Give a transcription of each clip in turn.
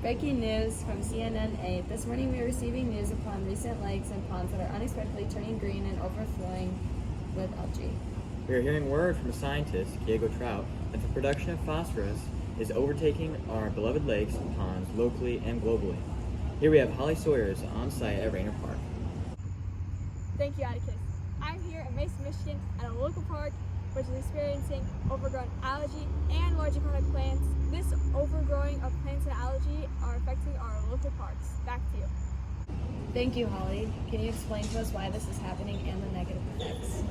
Breaking news from CNN 8. This morning we are receiving news upon recent lakes and ponds that are unexpectedly turning green and overflowing with algae. We are hearing word from a scientist, Diego Trout, that the production of phosphorus is overtaking our beloved lakes and ponds locally and globally. Here we have Holly Sawyers on site at Rainer Park. Thank you, Atticus. I'm here in Mason, Michigan at a local park which is experiencing overgrown algae and large aquatic plants. This overgrowing of plants and algae are affecting our local parks. Back to you. Thank you, Holly. Can you explain to us why this is happening and the negative effects?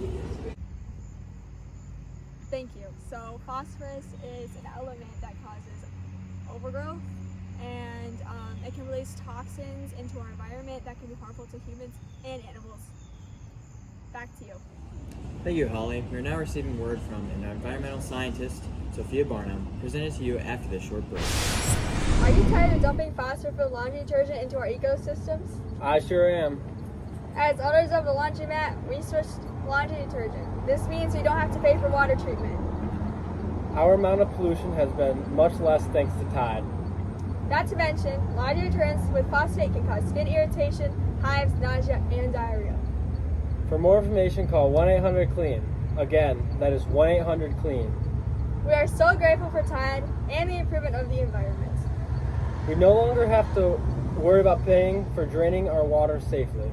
Thank you. So phosphorus is an element that causes overgrowth, and it can release toxins into our environment that can be harmful to humans and animals. Back to you. Thank you, Holly. We are now receiving word from an environmental scientist, Sophia Barnum, presented to you after this short break. Are you tired of dumping phosphorus laundry detergent into our ecosystems? I sure am. As owners of the laundromat, we switched laundry detergent. This means we don't have to pay for water treatment. Our amount of pollution has been much less thanks to Tide. Not to mention, laundry detergents with phosphate can cause skin irritation, hives, nausea, and diarrhea. For more information, call 1-800-CLEAN. Again, that is 1-800-CLEAN. We are so grateful for Tide and the improvement of the environment. We no longer have to worry about paying for draining our water safely.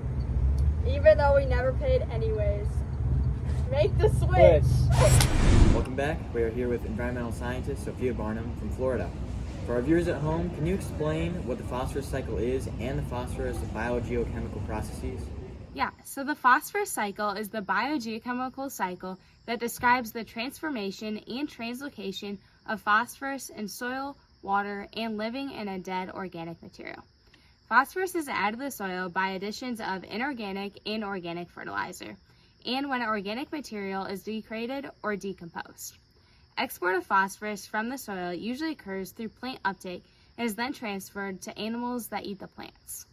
Even though we never paid anyways. Make the switch! Welcome back. We are here with environmental scientist Sophia Barnum from Florida. For our viewers at home, can you explain what the phosphorus cycle is and the phosphorus biogeochemical processes? Yeah, so the phosphorus cycle is the biogeochemical cycle that describes the transformation and translocation of phosphorus in soil, water, and living in a dead organic material. Phosphorus is added to the soil by additions of inorganic and organic fertilizer, and when organic material is degraded or decomposed. Export of phosphorus from the soil usually occurs through plant uptake and is then transferred to animals that eat the plants.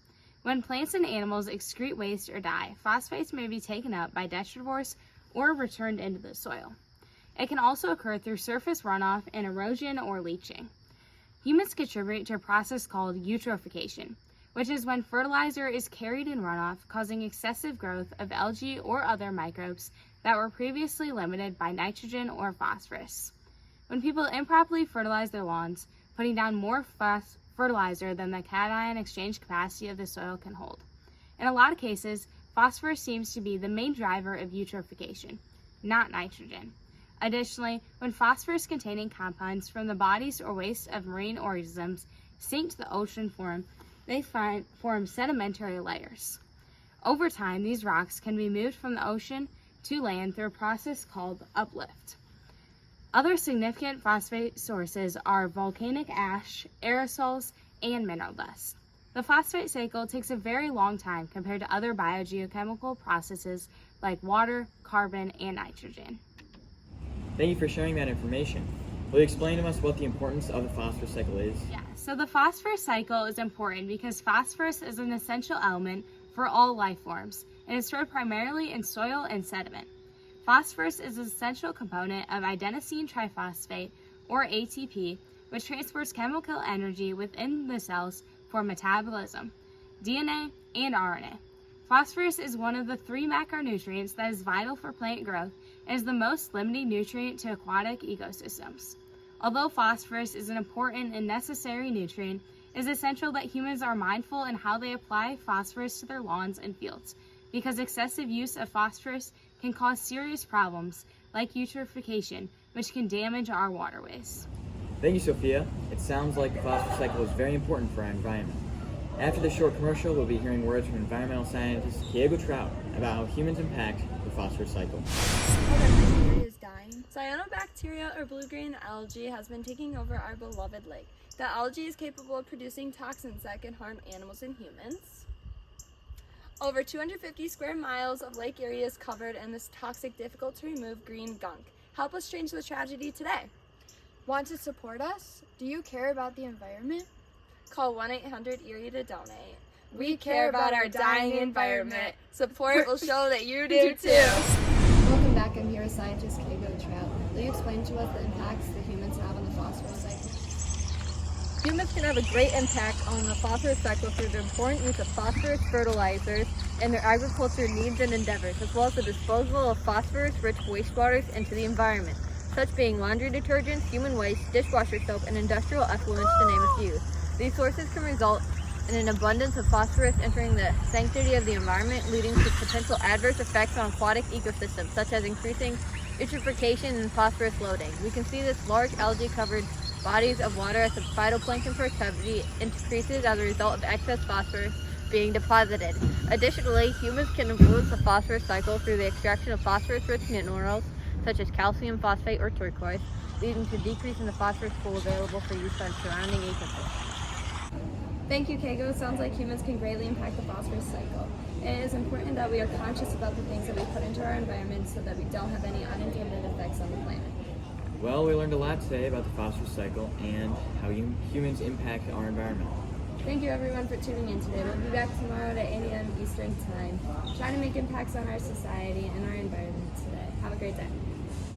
When plants and animals excrete waste or die, phosphates may be taken up by detritivores or returned into the soil. It can also occur through surface runoff and erosion or leaching. Humans contribute to a process called eutrophication, which is when fertilizer is carried in runoff, causing excessive growth of algae or other microbes that were previously limited by nitrogen or phosphorus. When people improperly fertilize their lawns, putting down more fertilizer than the cation exchange capacity of the soil can hold. In a lot of cases, phosphorus seems to be the main driver of eutrophication, not nitrogen. Additionally, when phosphorus-containing compounds from the bodies or waste of marine organisms sink to the ocean floor, they form sedimentary layers. Over time, these rocks can be moved from the ocean to land through a process called uplift. Other significant phosphate sources are volcanic ash, aerosols, and mineral dust. The phosphate cycle takes a very long time compared to other biogeochemical processes like water, carbon, and nitrogen. Thank you for sharing that information. Will you explain to us what the importance of the phosphorus cycle is? Yeah, so the phosphorus cycle is important because phosphorus is an essential element for all life forms and is stored primarily in soil and sediment. Phosphorus is an essential component of adenosine triphosphate, or ATP, which transports chemical energy within the cells for metabolism, DNA, and RNA. Phosphorus is one of the 3 macronutrients that is vital for plant growth and is the most limiting nutrient to aquatic ecosystems. Although phosphorus is an important and necessary nutrient, it is essential that humans are mindful in how they apply phosphorus to their lawns and fields, because excessive use of phosphorus can cause serious problems like eutrophication, which can damage our waterways. Thank you, Sophia. It sounds like the phosphorus cycle is very important for our environment. After this short commercial, we'll be hearing words from environmental scientist Diego Trout about how humans impact the phosphorus cycle. Is dying. Cyanobacteria or blue-green algae has been taking over our beloved lake. The algae is capable of producing toxins that can harm animals and humans. Over 250 square miles of lake area is covered in this toxic, difficult to remove green gunk. Help us change the tragedy today. Want to support us? Do you care about the environment? Call 1-800-ERIE to donate. We care about our dying environment. Support will show that you do too. Welcome back. I'm here with scientist Diego Trout. Will you explain to us the impacts that humans have on the phosphorus cycle? Humans can have a great impact on the phosphorus cycle through the important use of phosphorus fertilizers and their agriculture needs and endeavors, as well as the disposal of phosphorus-rich wastewaters into the environment, such being laundry detergents, human waste, dishwasher soap, and industrial effluents, to name a few. These sources can result in an abundance of phosphorus entering the sanctity of the environment, leading to potential adverse effects on aquatic ecosystems, such as increasing eutrophication and phosphorus loading. We can see this large algae-covered bodies of water as the phytoplankton productivity increases as a result of excess phosphorus being deposited. Additionally, humans can influence the phosphorus cycle through the extraction of phosphorus-rich minerals, such as calcium phosphate or turquoise, leading to decrease in the phosphorus pool available for use by the surrounding ecosystems. Thank you, Keigo. Sounds like humans can greatly impact the phosphorus cycle. It is important that we are conscious about the things that we put into our environment so that we don't have any unintended effects on the planet. Well, we learned a lot today about the phosphorus cycle and how humans impact our environment. Thank you everyone for tuning in today. We'll be back tomorrow at 8 a.m. Eastern Time, trying to make impacts on our society and our environment today. Have a great day.